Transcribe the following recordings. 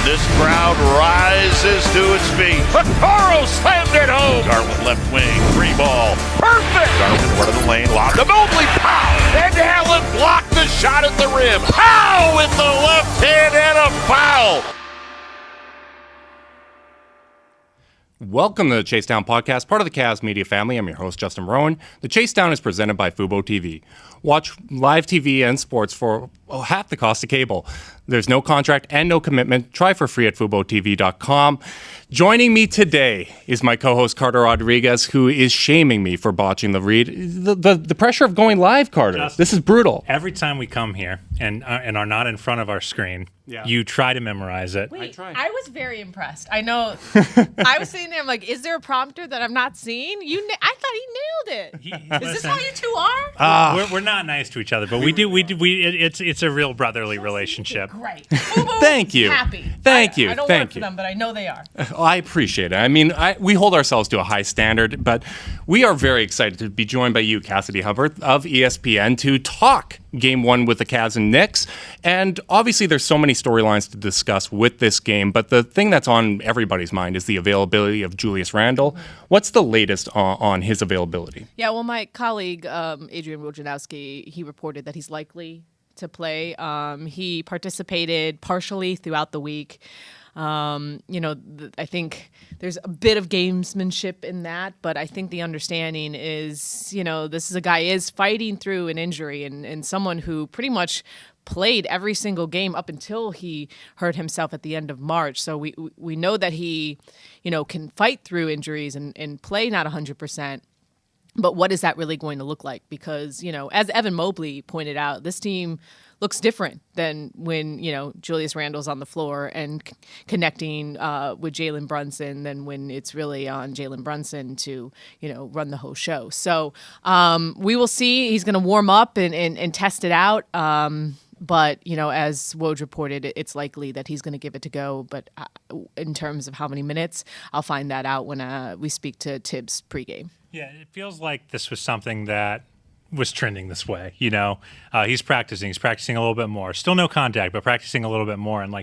this crowd rises to its feet. Vaccaro slammed it home. Garland left wing, free ball. Perfect! Garland one of the lane, lob to Mobley. Pow! And Allen blocked the shot at the rim. Pow! With the left hand and a foul. Welcome to the Chase Down Podcast, part of the Cavs media family. I'm your host, Justin Rowan. The Chase Down is presented by Fubo TV. Watch live TV and sports for half the cost of cable. There's no contract and no commitment. Try for free at FuboTV.com. Joining me today is my co-host, Carter Rodriguez, who is shaming me for botching the read. The pressure of going live, Carter. Justin, this is brutal. Every time we come here and are not in front of our screen, you try to memorize it. Wait, I was very impressed. I know. I was sitting there, I'm like, is there a prompter that I'm not seeing? I thought he nailed it. Is this how you two are? We're not nice to each other, but we do. It's a real brotherly relationship. Great. Thank you. Happy. Thank you. I don't Thank work for you. them, but I know they are. I appreciate it. I mean, we hold ourselves to a high standard, but we are very excited to be joined by you, Cassidy Hubbarth of ESPN, to talk Game 1 with the Cavs and Knicks. And obviously, there's so many storylines to discuss with this game, but the thing that's on everybody's mind is the availability of Julius Randle. What's the latest on his availability? Yeah, well, my colleague, Adrian Wojnarowski, he reported that he's likely to play. He participated partially throughout the week. I think there's a bit of gamesmanship in that, but I think the understanding is, this is a guy is fighting through an injury and someone who pretty much played every single game up until he hurt himself at the end of March. So we know that he, can fight through injuries and play not 100%. But what is that really going to look like? Because, as Evan Mobley pointed out, this team looks different than when, Julius Randle's on the floor and connecting with Jalen Brunson than when it's really on Jalen Brunson to, run the whole show. So we will see. He's going to warm up and test it out. But, as Woj reported, it's likely that he's going to give it to go. But in terms of how many minutes, I'll find that out when we speak to Tibbs pregame. Yeah, it feels like this was something that was trending this way. He's practicing a little bit more. Still no contact, but practicing a little bit more. And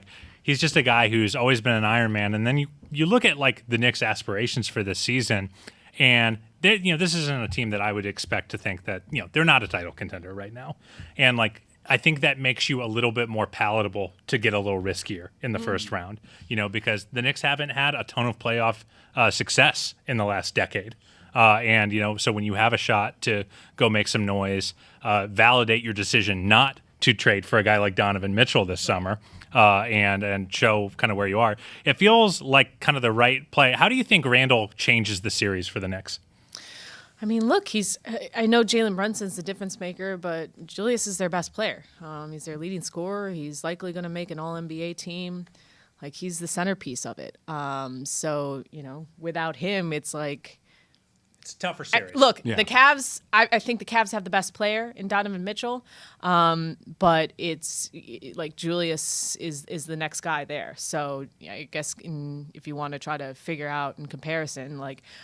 he's just a guy who's always been an Iron Man. And then you look at the Knicks' aspirations for this season, and this isn't a team that I would expect to think that they're not a title contender right now. And I think that makes you a little bit more palatable to get a little riskier in the first round. Because the Knicks haven't had a ton of playoff success in the last decade. So when you have a shot to go make some noise, validate your decision not to trade for a guy like Donovan Mitchell this summer, and show kind of where you are, it feels like kind of the right play. How do you think Randle changes the series for the Knicks? I mean, look, I know Jalen Brunson's the difference maker, but Julius is their best player. He's their leading scorer. He's likely going to make an All-NBA team. He's the centerpiece of it. So, without him, it's it's a tougher series. The Cavs, I think the Cavs have the best player in Donovan Mitchell, but it's Julius is the next guy there. So I guess if you want to try to figure out in comparison,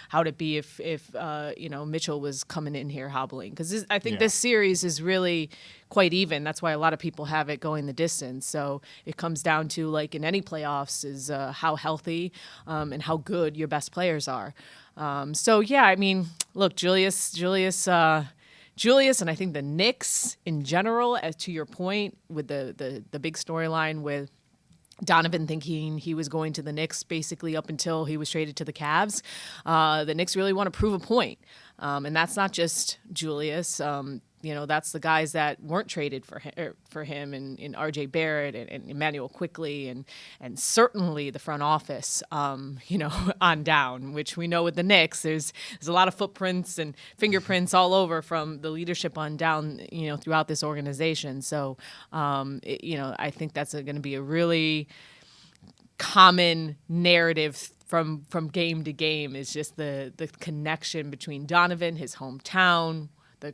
how would it be if Mitchell was coming in here hobbling? Because I think this series is really quite even. That's why a lot of people have it going the distance. So it comes down to, in any playoffs, is how healthy and how good your best players are. Look, Julius, and I think the Knicks in general, as to your point, with the big storyline with Donovan thinking he was going to the Knicks basically up until he was traded to the Cavs, the Knicks really want to prove a point. And that's not just Julius. That's the guys that weren't traded for him and R.J. Barrett and Emmanuel Quickley and certainly the front office, on down, which we know with the Knicks, there's a lot of footprints and fingerprints all over from the leadership on down, throughout this organization. So, I think that's going to be a really common narrative from game to game, is just the connection between Donovan, his hometown,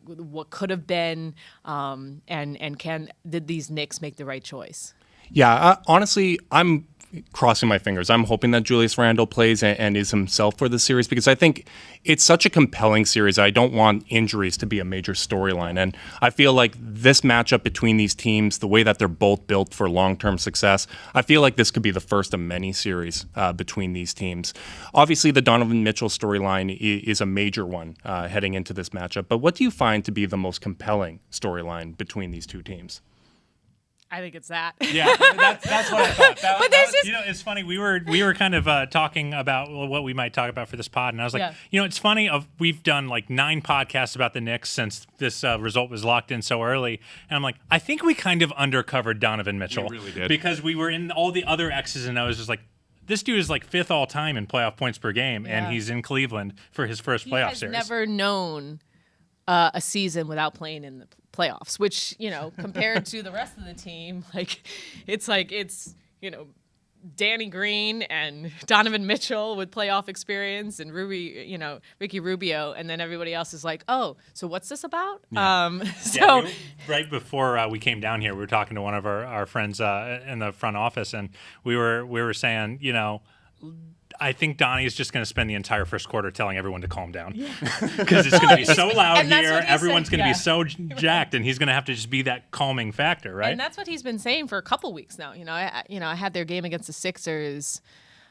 what could have been, and did these Knicks make the right choice? Yeah, honestly, I'm crossing my fingers. I'm hoping that Julius Randle plays and is himself for the series, because I think it's such a compelling series. I don't want injuries to be a major storyline. And I feel like this matchup between these teams, the way that they're both built for long-term success, I feel like this could be the first of many series between these teams. Obviously, the Donovan Mitchell storyline is a major one heading into this matchup. But what do you find to be the most compelling storyline between these two teams? I think it's that. Yeah, that's what I thought. But there's just, It's funny. We were kind of talking about what we might talk about for this pod, and I was like, it's funny. We've done like 9 podcasts about the Knicks since this result was locked in so early, and I'm like, I think we kind of undercovered Donovan Mitchell. We really did. Because we were in all the other X's and O's. Just like, this dude is like 5th all time in playoff points per game, and he's in Cleveland for his first playoff series. Never known a season without playing in the playoffs, which, compared to the rest of the team, it's Danny Green and Donovan Mitchell with playoff experience and Ricky Rubio, and then everybody else is like, oh, so what's this about? Yeah. Right before we came down here, we were talking to one of our friends in the front office, and we were saying, I think Donnie is just going to spend the entire first quarter telling everyone to calm down, because it's going to be so loud here. Everyone's going to be so jacked, and he's going to have to just be that calming factor, right? And that's what he's been saying for a couple weeks now. I had their game against the Sixers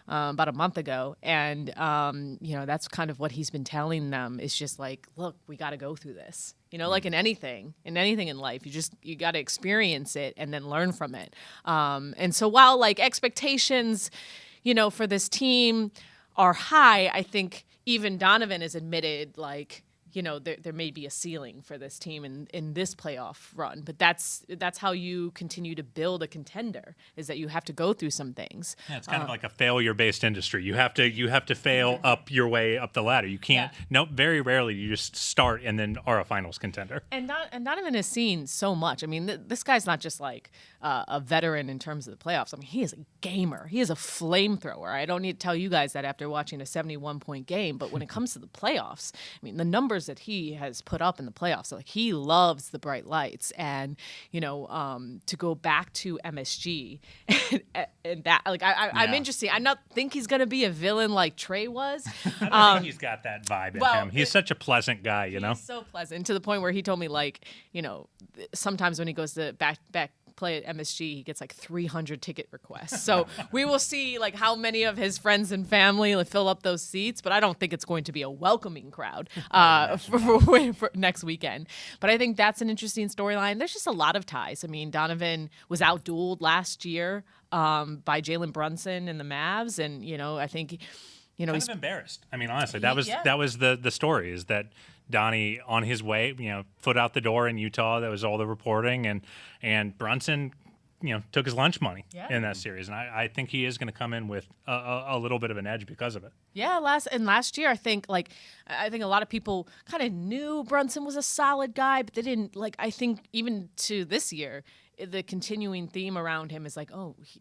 about a month ago, and that's kind of what he's been telling them. Is just like, look, we got to go through this. Like in anything in life, you got to experience it and then learn from it. And so while expectations, for this team are high, I think even Donovan has admitted, there may be a ceiling for this team in this playoff run. But that's how you continue to build a contender, is that you have to go through some things. Yeah, it's kind of like a failure-based industry. You have to fail up your way up the ladder. You can't. Yeah. Nope. Very rarely you just start and then are a finals contender. And Donovan has seen so much. I mean, this guy's not just a veteran in terms of the playoffs. I mean, he is a gamer. He is a flamethrower. I don't need to tell you guys that after watching a 71-point game. But when it comes to the playoffs, I mean, the numbers that he has put up in the playoffs, he loves the bright lights. And to go back to MSG and that, I'm interested. I not think he's going to be a villain like Trey was. I don't think he's got that vibe in him. He's such a pleasant guy, He's so pleasant, to the point where he told me sometimes when he goes to back play at MSG, he gets 300 ticket requests. So we will see how many of his friends and family fill up those seats, but I don't think it's going to be a welcoming crowd for next weekend. But I think that's an interesting storyline. There's just a lot of ties. I mean, Donovan was outdueled last year by Jalen Brunson and the Mavs, and I think he's embarrassed. I mean, honestly, that was the story, is that Donnie on his way, foot out the door in Utah. That was all the reporting, and Brunson, took his lunch money in that series, and I think he is going to come in with a little bit of an edge because of it. Yeah, last year, I think a lot of people kind of knew Brunson was a solid guy, but they didn't I think even to this year, the continuing theme around him is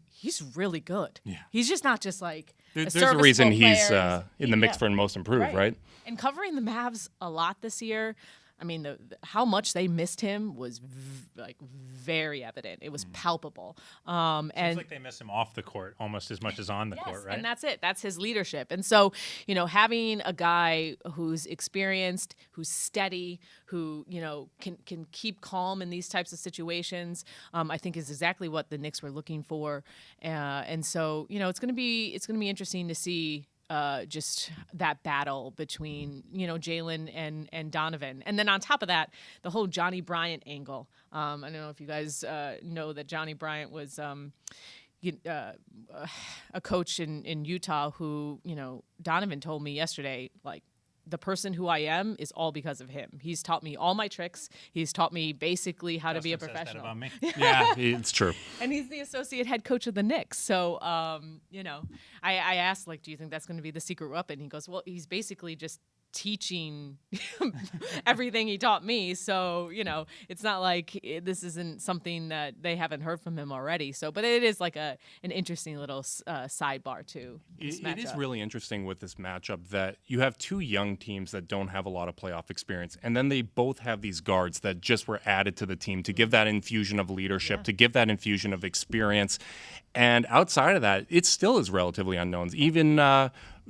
he's really good. Yeah. He's just not just there's a reason he's in the mix for most improved, right? And covering the Mavs a lot this year, I mean, how much they missed him was very evident. It was palpable. Seems like they miss him off the court almost as much as on the court, right? And that's it. That's his leadership. And so, having a guy who's experienced, who's steady, who can keep calm in these types of situations, I think is exactly what the Knicks were looking for. And so, it's going to be interesting to see. Just that battle between Jalen and Donovan, and then on top of that, the whole Johnny Bryant angle. I don't know if you guys know that Johnny Bryant was a coach in Utah who Donovan told me yesterday the person who I am is all because of him. He's taught me all my tricks. He's taught me basically how to be a professional. Says that about me. Yeah, it's true. And he's the associate head coach of the Knicks. So, I asked, do you think that's going to be the secret weapon? He goes, well, he's basically just teaching everything he taught me. So, it's not like this isn't something that they haven't heard from him already. So, but it is like an interesting little sidebar too. It is really interesting with this matchup that you have two young teams that don't have a lot of playoff experience, and then they both have these guards that just were added to the team to give that infusion of leadership, to give that infusion of experience. And outside of that, it still is relatively unknowns. Even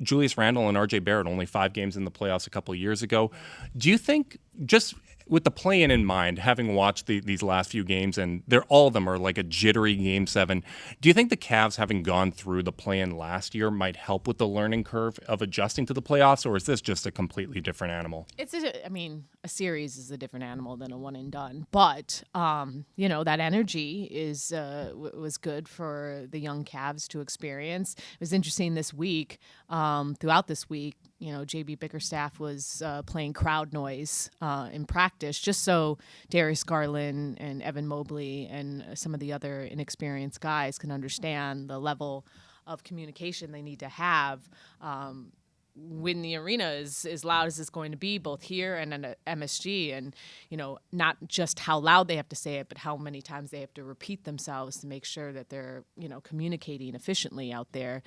Julius Randle and RJ Barrett, only 5 games in the playoffs a couple of years ago. Do you think, just with the play-in in mind, having watched these last few games, and all of them are like a jittery Game 7, do you think the Cavs, having gone through the play-in last year, might help with the learning curve of adjusting to the playoffs, or is this just a completely different animal? A series is a different animal than a one and done, but that energy was good for the young Cavs to experience. It was interesting this week. Throughout this week, JB Bickerstaff was playing crowd noise in practice, just so Darius Garland and Evan Mobley and some of the other inexperienced guys can understand the level of communication they need to have when the arena is as loud as it's going to be, both here and at MSG, and not just how loud they have to say it, but how many times they have to repeat themselves to make sure that they're communicating efficiently out there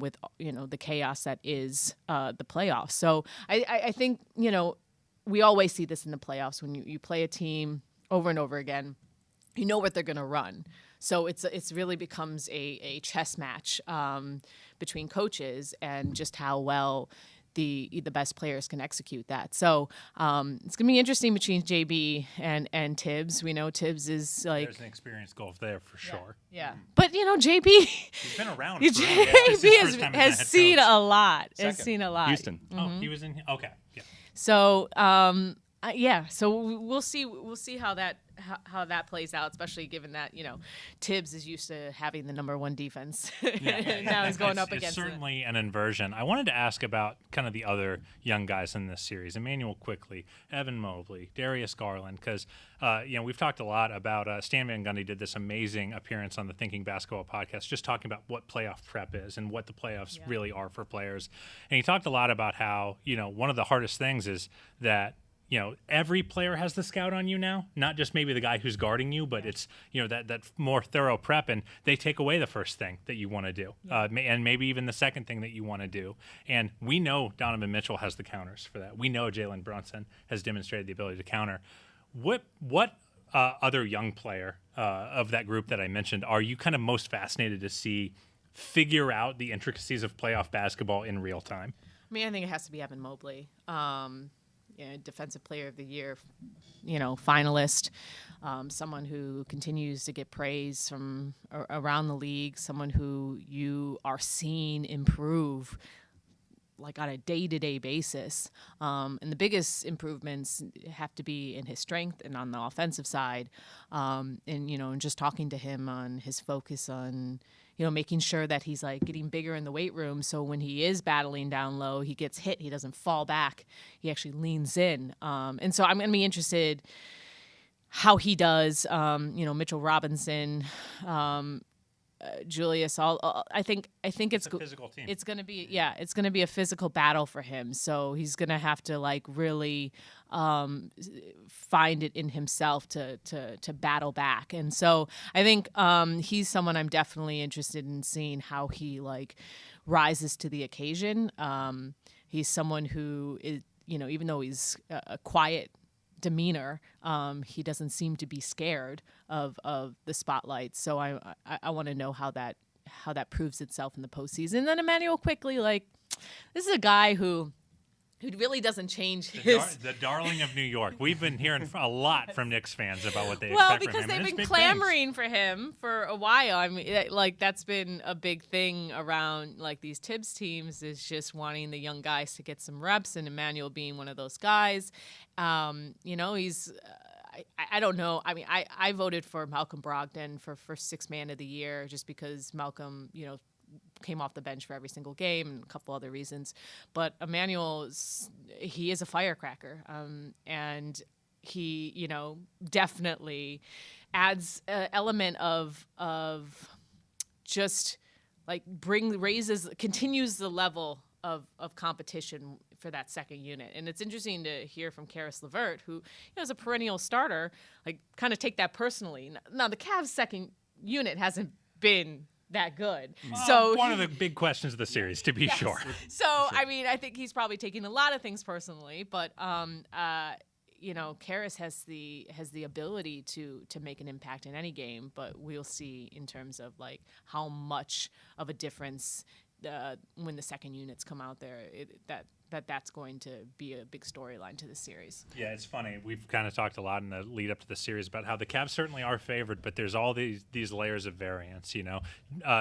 with the chaos that is the playoffs. So I think we always see this in the playoffs when you play a team over and over again. You know what they're going to run. So it's really becomes a chess match between coaches and just how well the best players can execute that. So it's going to be interesting between JB and Tibbs. We know Tibbs is like... There's an experienced golf there for sure. Yeah. But, JB... He's been around for JB has seen a lot. Has seen a lot. Houston. Mm-hmm. Oh, he was in... Okay. Yeah. So, so we'll see how that plays out, especially given that Tibbs is used to having the number 1 defense. Now he's going up against. It's certainly an inversion. I wanted to ask about kind of the other young guys in this series: Emmanuel Quickley, Evan Mobley, Darius Garland. Because we've talked a lot about Stan Van Gundy did this amazing appearance on the Thinking Basketball podcast, just talking about what playoff prep is and what the playoffs really are for players. And he talked a lot about how one of the hardest things is that. Every player has the scout on you now, not just maybe the guy who's guarding you, but it's, that more thorough prep, and they take away the first thing that you want to do, and maybe even the second thing that you want to do. And we know Donovan Mitchell has the counters for that. We know Jalen Brunson has demonstrated the ability to counter. What other young player of that group that I mentioned are you kind of most fascinated to see figure out the intricacies of playoff basketball in real time? I think it has to be Evan Mobley. Defensive Player of the Year, finalist, someone who continues to get praise from around the league, someone who you are seeing improve like on a day-to-day basis. And the biggest improvements have to be in his strength and on the offensive side. And just talking to him on his focus on, making sure that he's like getting bigger in the weight room. So when he is battling down low, he gets hit, he doesn't fall back. He actually leans in. And so I'm going to be interested how he does, Mitchell Robinson, Julius, I think it's a physical team. It's going to be a physical battle for him. So he's going to have to like really find it in himself to battle back. And so I think he's someone I'm definitely interested in seeing how he like rises to the occasion. He's someone who is, even though he's a quiet demeanor, he doesn't seem to be scared of the spotlight. So I want to know how that proves itself in the postseason. And then Emmanuel Quickley, like, this is a guy who really doesn't change the darling of New York. We've been hearing a lot from Knicks fans about what they expect well, from him. because they've been clamoring for him for a while. I mean, like that's been a big thing around like these Tibbs teams is just wanting the young guys to get some reps, and Emmanuel being one of those guys. He's. I don't know. I mean, I voted for Malcolm Brogdon for first sixth man of the year just because Malcolm, came off the bench for every single game and a couple other reasons. But Emmanuel, he is a firecracker. And he, definitely adds an element of just like continues the level of competition that second unit. And it's interesting to hear from Caris LeVert, who is a perennial starter, like kind of take that personally. Now the Cavs second unit hasn't been that good. So one of the big questions of the series, to be sure. So I mean, I think he's probably taking a lot of things personally, but Caris has the ability to make an impact in any game, but we'll see in terms of like how much of a difference when the second units come out there, that's going to be a big storyline to the series. Yeah, it's funny. We've kind of talked a lot in the lead up to the series about how the Cavs certainly are favored, but there's all these layers of variance.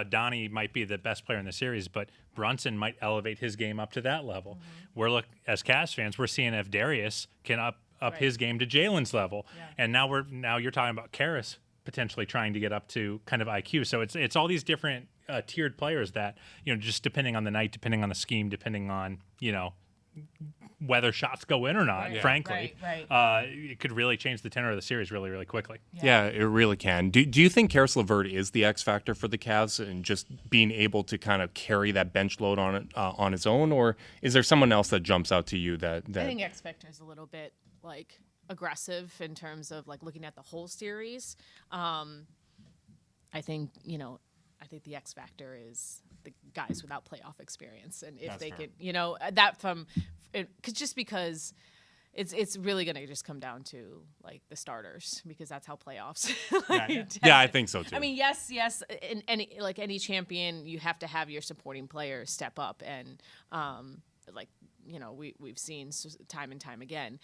Donnie might be the best player in the series, but Brunson might elevate his game up to that level. Mm-hmm. As Cavs fans, we're seeing if Darius can up his game to Jalen's level, and now you're talking about Caris potentially trying to get up to kind of IQ. So it's all these different tiered players that just depending on the night, depending on the scheme, depending on whether shots go in or not. Frankly, it could really change the tenor of the series really, really quickly. Yeah, it really can. Do you think Caris LeVert is the X factor for the Cavs and just being able to kind of carry that bench load on his own, or is there someone else that jumps out to you that I think X factor is a little bit like aggressive in terms of like looking at the whole series. I think the X factor is the guys without playoff experience, and if That's they fair. can, that from it, just because it's really going to just come down to like the starters, because that's how playoffs. Yeah, I think so too. I mean, yes, in any champion, you have to have your supporting players step up, and we've seen time and time again.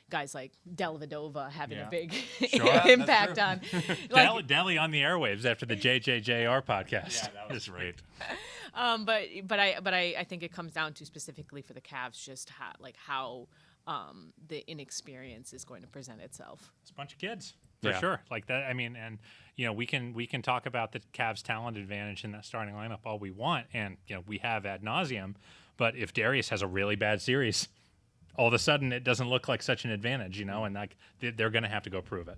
Guys like Dellavedova having a big impact on. Deli on the airwaves after the JJJR podcast. Yeah, that was great. But I think it comes down to specifically for the Cavs just how the inexperience is going to present itself. It's a bunch of kids. For sure. Like that. I mean, and we can talk about the Cavs' talent advantage in that starting lineup all we want, and we have ad nauseum. But if Darius has a really bad series, all of a sudden it doesn't look like such an advantage, and like they're going to have to go prove it.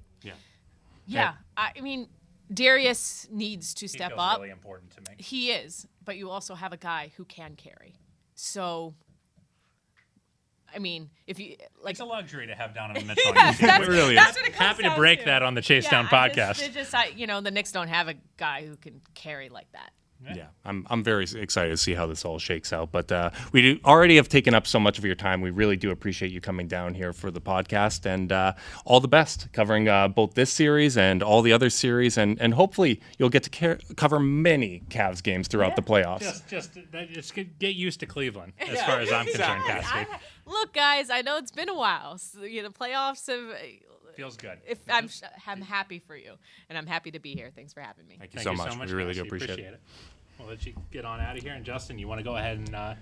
Yeah. I mean, Darius needs to step up. Really important to me. He is, but you also have a guy who can carry. So, I mean, if you like, it's a luxury to have Donovan Mitchell. Yes, it really that's is. what it comes Happy to down break to. that on the Chase Down podcast. The Knicks don't have a guy who can carry like that. Yeah, I'm very excited to see how this all shakes out. But we already have taken up so much of your time. We really do appreciate you coming down here for the podcast, and all the best covering both this series and all the other series, and hopefully you'll get to cover many Cavs games throughout the playoffs. Just get used to Cleveland as far as I'm concerned, Cassidy. Look, guys, I know it's been a while. So, playoffs have. Feels good. I'm happy for you, and I'm happy to be here. Thanks for having me. Thank you so much. We really do Cassidy. appreciate it. We'll let you get on out of here. And Justin, you want to go ahead and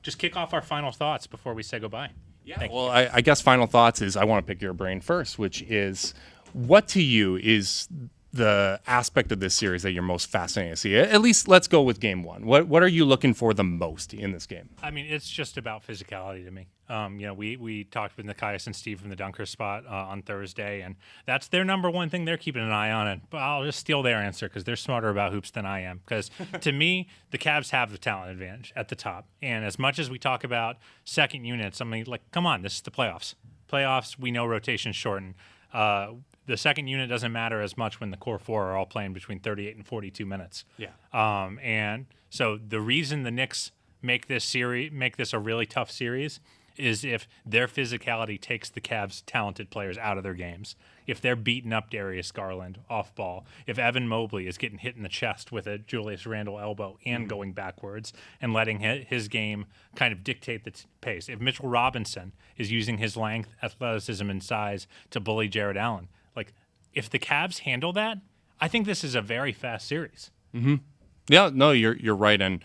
just kick off our final thoughts before we say goodbye? Yeah. Well, I guess final thoughts is I want to pick your brain first, which is what to you is the aspect of this series that you're most fascinated to see? At least let's go with game one. What are you looking for the most in this game? I mean, it's just about physicality to me. We talked with Nikias and Steve from the Dunker Spot on Thursday, and that's their number one thing they're keeping an eye on. And I'll just steal their answer because they're smarter about hoops than I am. Because to me, the Cavs have the talent advantage at the top. And as much as we talk about second units, I mean, like, come on, this is the playoffs. Playoffs, we know rotations shorten. The second unit doesn't matter as much when the core four are all playing between 38 and 42 minutes. Yeah. And so the reason the Knicks make this a really tough series is if their physicality takes the Cavs' talented players out of their games. If they're beating up Darius Garland off ball, if Evan Mobley is getting hit in the chest with a Julius Randle elbow and going backwards and letting his game kind of dictate the pace, if Mitchell Robinson is using his length, athleticism, and size to bully Jared Allen, like if the Cavs handle that, I think this is a very fast series. Mm-hmm. Yeah, no, you're right, and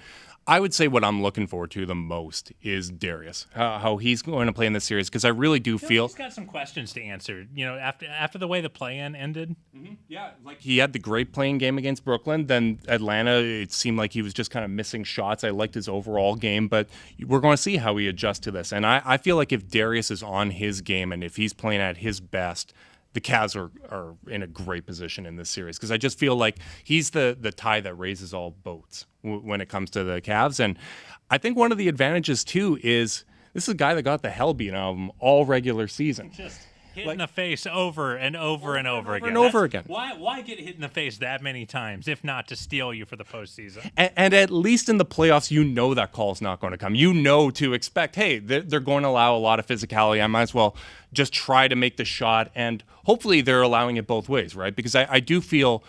I would say what I'm looking forward to the most is Darius, how he's going to play in this series, because I really do feel he's got some questions to answer. After the way the play-in ended. Mm-hmm. Yeah, like he had the great playing game against Brooklyn. Then Atlanta, it seemed like he was just kind of missing shots. I liked his overall game, but we're going to see how he adjusts to this. And I feel like if Darius is on his game and if he's playing at his best, the Cavs are in a great position in this series, because I just feel like he's the tide that raises all boats when it comes to the Cavs. And I think one of the advantages, too, is This is a guy that got the hell beaten out of him all regular season. Just hit in the face over and over and over again. And over again. Why get hit in the face that many times, if not to steal you for the postseason? And at least in the playoffs, you know that call's not going to come. You know to expect, hey, they're going to allow a lot of physicality. I might as well just try to make the shot. And hopefully they're allowing it both ways, right? Because I do feel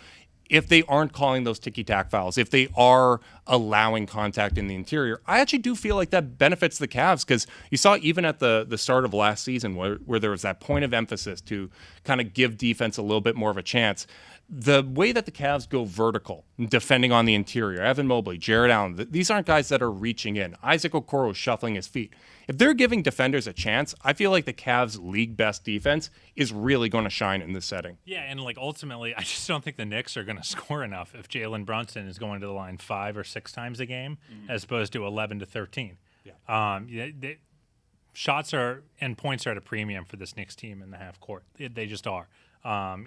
if they aren't calling those ticky-tack fouls, if they are allowing contact in the interior, I actually do feel like that benefits the Cavs, because you saw even at the start of last season where there was that point of emphasis to kind of give defense a little bit more of a chance. The way that the Cavs go vertical, defending on the interior, Evan Mobley, Jared Allen, these aren't guys that are reaching in. Isaac Okoro shuffling his feet. If they're giving defenders a chance, I feel like the Cavs' league best defense is really going to shine in this setting. Yeah, and like ultimately, I just don't think the Knicks are going to score enough if Jalen Brunson is going to the line 5 or 6 times a game, as opposed to 11 to 13. Yeah. Shots are and points are at a premium for this Knicks team in the half court. They just are.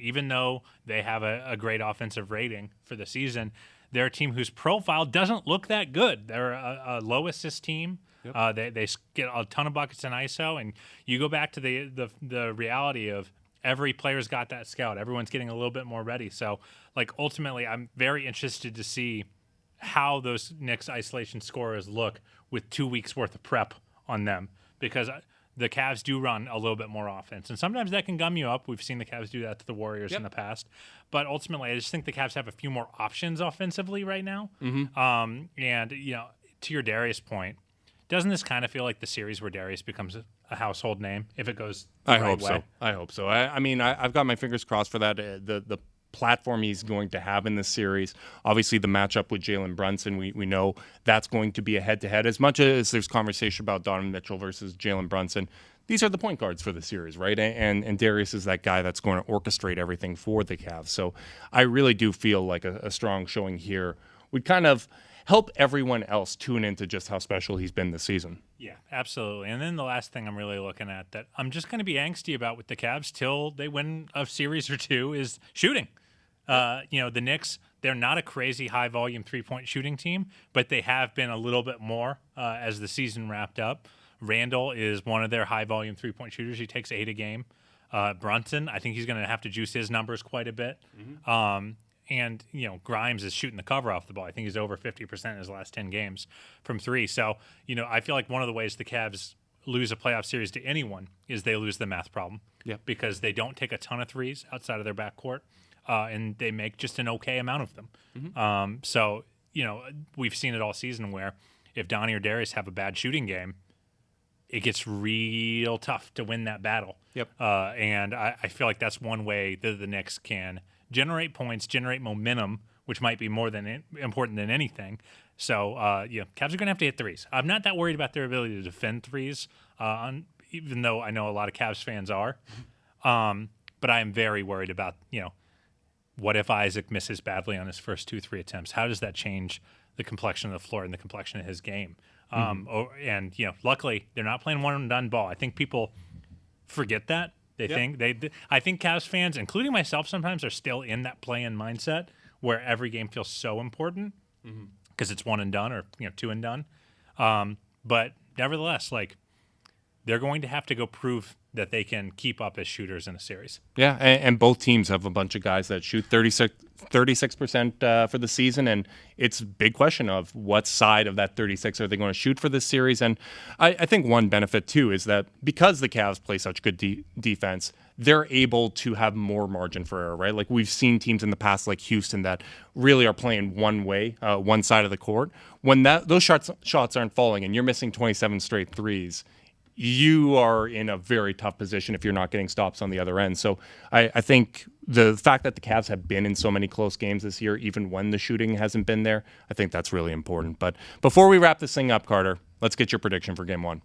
Even though they have a great offensive rating for the season, they're a team whose profile doesn't look that good. They're a low assist team. Yep. They get a ton of buckets in ISO, and you go back to the reality of every player's got that scout. Everyone's getting a little bit more ready. So, like, ultimately, I'm very interested to see how those Knicks isolation scorers look with 2 weeks worth of prep on them, because the Cavs do run a little bit more offense, and sometimes that can gum you up. We've seen the Cavs do that to the Warriors in the past, but ultimately, I just think the Cavs have a few more options offensively right now. And to your Darius point, doesn't this kind of feel like the series where Darius becomes a household name if it goes the right way? I hope so. I mean, I've got my fingers crossed for that. The platform he's going to have in this series. Obviously, the matchup with Jalen Brunson, we know that's going to be a head-to-head. As much as there's conversation about Donovan Mitchell versus Jalen Brunson, these are the point guards for the series, right? And Darius is that guy that's going to orchestrate everything for the Cavs. So I really do feel like a strong showing here would kind of help everyone else tune into just how special he's been this season. Yeah, absolutely. And then the last thing I'm really looking at that I'm just going to be angsty about with the Cavs till they win a series or two is shooting. The Knicks, they're not a crazy high-volume three-point shooting team, but they have been a little bit more as the season wrapped up. Randle is one of their high-volume three-point shooters. He takes 8 a game. Brunson, I think he's going to have to juice his numbers quite a bit. And, Grimes is shooting the cover off the ball. I think he's over 50% in his last 10 games from 3. So, I feel like one of the ways the Cavs lose a playoff series to anyone is they lose the math problem. Yep. Because they don't take a ton of threes outside of their backcourt, and they make just an okay amount of them. So, we've seen it all season where if Donnie or Darius have a bad shooting game, it gets real tough to win that battle. Yep. And I feel like that's one way that the Knicks can generate points, generate momentum, which might be more important than anything. So, Cavs are going to have to hit threes. I'm not that worried about their ability to defend threes, even though I know a lot of Cavs fans are. But I am very worried about, what if Isaac misses badly on his first 2-3 attempts? How does that change the complexion of the floor and the complexion of his game? Luckily, they're not playing one-and-done ball. I think people forget that. I think Cavs fans, including myself sometimes, are still in that play-in mindset where every game feels so important because it's one and done or 2 and done. But nevertheless, they're going to have to go prove that they can keep up as shooters in a series. Yeah, and both teams have a bunch of guys that shoot 36% for the season, and it's a big question of what side of that 36 are they going to shoot for this series. And I think one benefit, too, is that because the Cavs play such good defense, they're able to have more margin for error, right? Like we've seen teams in the past like Houston that really are playing one way, one side of the court. When those shots aren't falling and you're missing 27 straight threes, you are in a very tough position if you're not getting stops on the other end. So I think the fact that the Cavs have been in so many close games this year, even when the shooting hasn't been there, I think that's really important. But before we wrap this thing up, Carter, let's get your prediction for Game 1.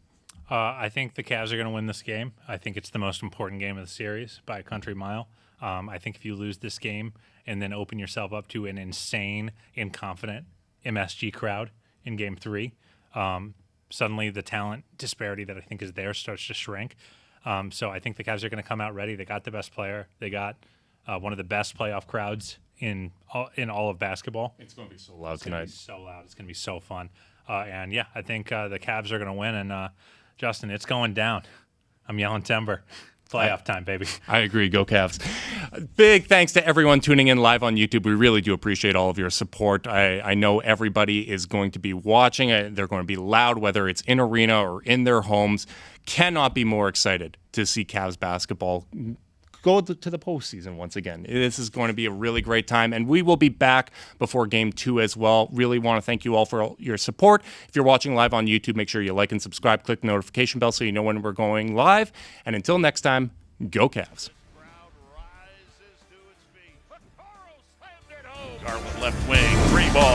I think the Cavs are going to win this game. I think it's the most important game of the series by a country mile. I think if you lose this game and then open yourself up to an insane, incompetent MSG crowd in Game 3, suddenly the talent disparity that I think is there starts to shrink. So I think the Cavs are going to come out ready. They got the best player. They got one of the best playoff crowds in all of basketball. It's going to be so loud tonight. It's going to be so loud. It's going to be so fun. I think the Cavs are going to win. And Justin, it's going down. I'm yelling timber. Playoff time, baby. I agree. Go Cavs. Big thanks to everyone tuning in live on YouTube. We really do appreciate all of your support. I know everybody is going to be watching. They're going to be loud, whether it's in arena or in their homes. Cannot be more excited to see Cavs basketball go to the postseason once again. This is going to be a really great time, and we will be back before Game 2 as well. Really want to thank you all for your support. If you're watching live on YouTube, make sure you like and subscribe, click the notification bell so you know when we're going live. And until next time, go Cavs. Garland left wing, 3 ball.